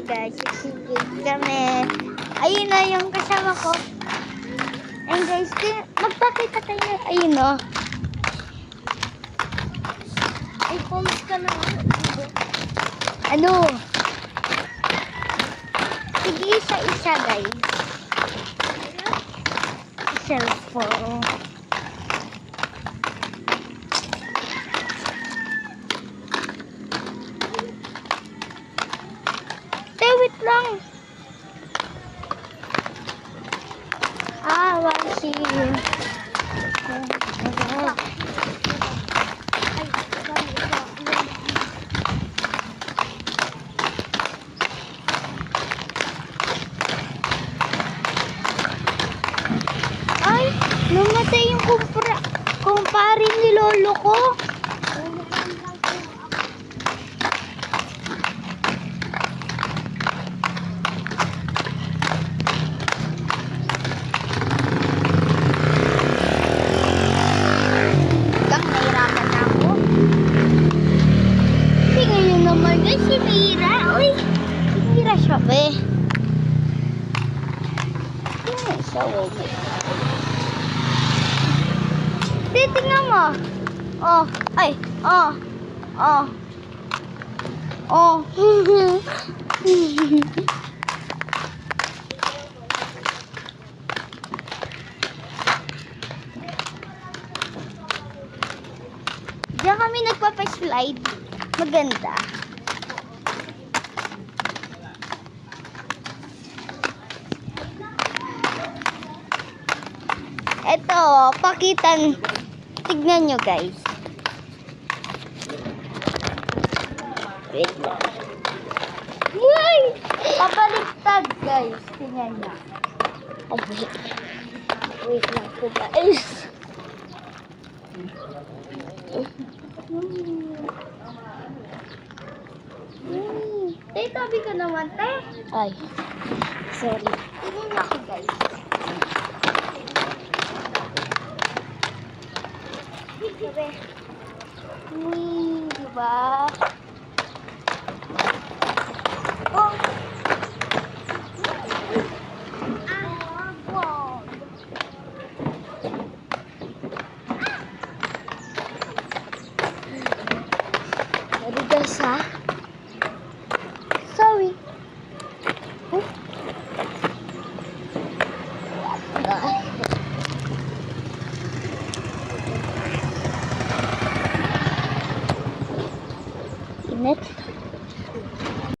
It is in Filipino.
Hi guys, excited kami. Ayun na yung kasama ko. And guys, magpakita tayo. Ayun o. Ay, pumis ka na. Ano? Sige, isa-isa guys. Cellphone. Wait lang. One see you. Ay, namatay yung kumpare ni lolo ko. Si Mira, uy, si Mira siya ba eh? Siya, tingnan mo. Oh, ay, oh. Diyan kami nagpapa-slide. Maganda. Ito, tignan nyo guys. Wait lang. Yay! Pabaliktad guys. Tingnan nyo. Oh, wait lang po guys. Tay, tabi ka naman, tay. Ay, sorry. Tingnan nyo ako guys. Diba?